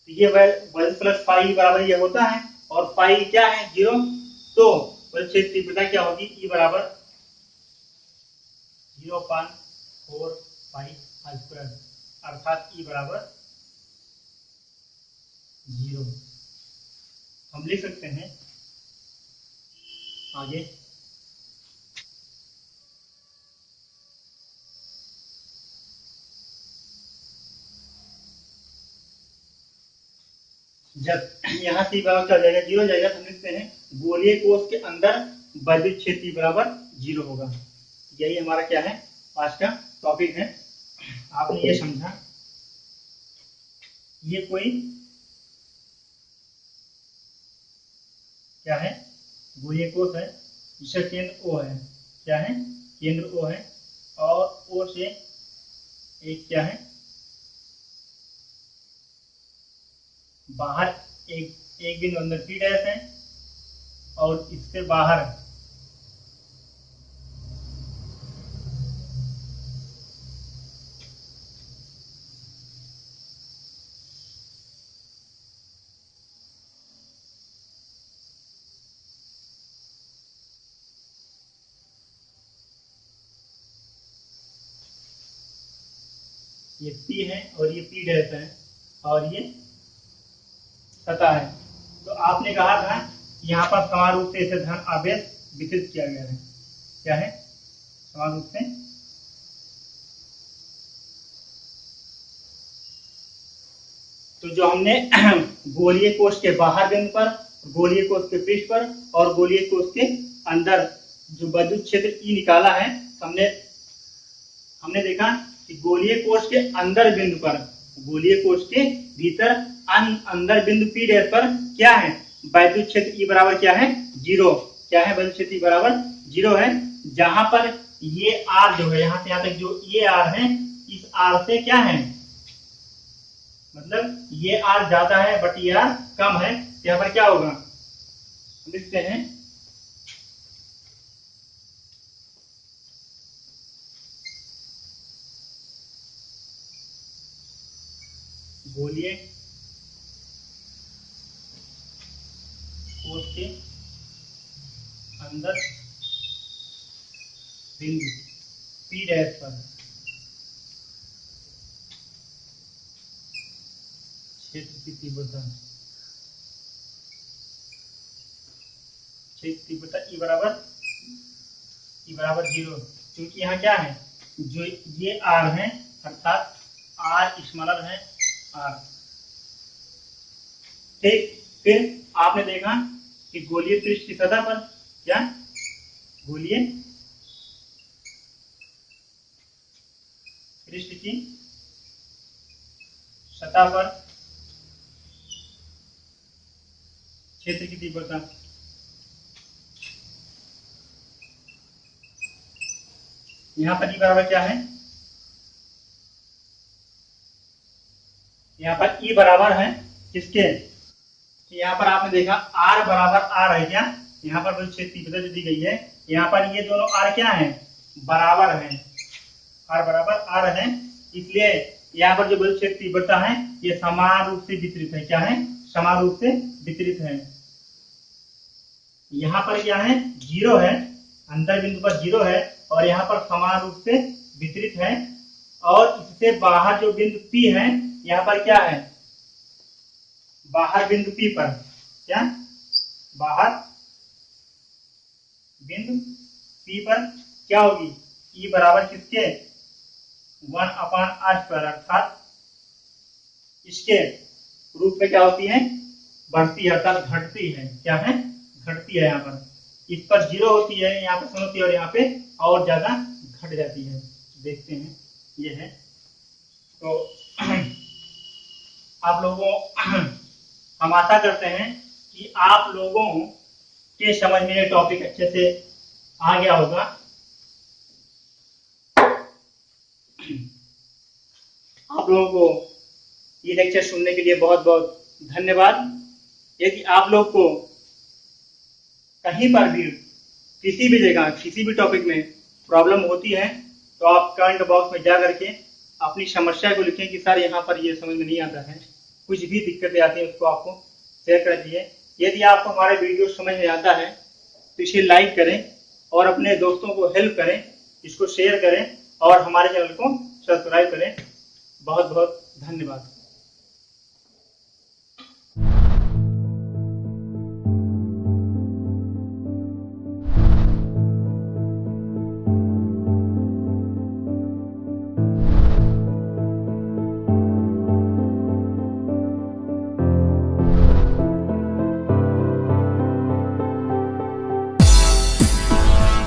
तो ये वैद्युत फ्लक्स फाइव बराबर ये होता है, और फाइव क्या है, 0, तो वैद्युत क्षेत्र तीव्रता क्या होगी, ई बराबर 0.4πr², अर्थात ई बराबर 0। हम लिख सकते हैं आगे, जब यहाँ से बराबर क्या हो जाएगा, 0 हो जाएगा, तो हम लिखते हैं गोलीय कोश के अंदर वैद्युत क्षेत्र बराबर 0 होगा। यही हमारा क्या है, आज का टॉपिक है। आपने ये समझा, ये कोई क्या है, गोलीय कोश है जिसका केंद्र O है, क्या है, केंद्र O है, और O से एक क्या है, बाहर एक बिंदु अंदर पी डैश है, और इससे बाहर ये P है और ये P डैश है, और ये सतह है। तो आपने कहा था यहाँ पर समान रूप से इसे धन आवेश वितरित किया गया है। क्या है? समान रूप से तो जो हमने गोलीय कोष के बाहर बिंदु पर, गोलीय कोष के पृष्ठ पर और गोलीय कोष के अंदर जो विद्युत क्षेत्र ई निकाला है, हमने देखा कि गोलीय कोष के अंदर बिंदु पर, गोलीय कोष के भीतर अंदर बिंदु पी डैश पर क्या है? विद्युत क्षेत्र ई बराबर क्या है? 0। क्या है? विद्युत क्षेत्र ई बराबर 0 है। जहां पर ये आर जो है, यहां से यहां तक जो ये आर है, इस आर से क्या है, मतलब ये आर ज्यादा है बट ये आर कम है। यहाँ पर क्या होगा? लिखते हैं गोलीय कोष के अंदर बिंदु पी डैश पर क्षेत्र की तीव्रता, क्षेत्र तीव्रता ई बराबर 0, क्योंकि यहाँ क्या है, जो ये आर है अर्थात आर स्मॉलर है आर। ठीक, फिर आपने देखा कि गोलीय पृष्ठ की सतह पर क्या, गोलीय पृष्ठ की सतह पर क्षेत्र की तीव्रता, यहाँ पर ई बराबर क्या है, यहाँ पर ई बराबर है किसके, यहाँ पर आपने देखा आर बराबर आर है क्या, यहाँ पर क्षेत्र तीव्रता जो दी गई है, यहाँ पर ये दोनों आर क्या है, बराबर है, आर बराबर आर है, इसलिए यहाँ पर जो बल क्षेत्र तीव्रता है ये समान रूप से वितरित है। क्या है? समान रूप से वितरित है। यहाँ पर क्या है? 0 है, अंतर बिंदु पर 0 है और यहाँ पर समान रूप से वितरित है। और इससे बाहर जो बिंदु P है, यहाँ पर क्या है, बाहर बिंदु P पर क्या, बाहर बिंदु P पर क्या होगी, E बराबर किसके, 1/r², अर्थात इसके रूप में क्या होती है, बढ़ती है अर्थात घटती है। क्या है? घटती है। यहाँ पर इस पर 0 होती है, यहाँ पर होती है और यहाँ पे और ज्यादा घट जाती है। देखते हैं, ये है। तो आप लोगों हम आशा करते हैं कि आप लोगों के समझ में ये टॉपिक अच्छे से आ गया होगा। आप लोगों को ये लेक्चर सुनने के लिए बहुत बहुत धन्यवाद। यदि आप लोग को कहीं पर भी किसी भी जगह किसी भी टॉपिक में प्रॉब्लम होती है तो आप कमेंट बॉक्स में जा करके अपनी समस्या को लिखें कि सर यहाँ पर ये समझ में नहीं आता है, कुछ भी दिक्कतें आती हैं उसको आपको शेयर कर दिए। यदि आपको हमारे वीडियो समझ में आता है तो इसे लाइक करें और अपने दोस्तों को हेल्प करें, इसको शेयर करें और हमारे चैनल को सब्सक्राइब करें। बहुत बहुत धन्यवाद।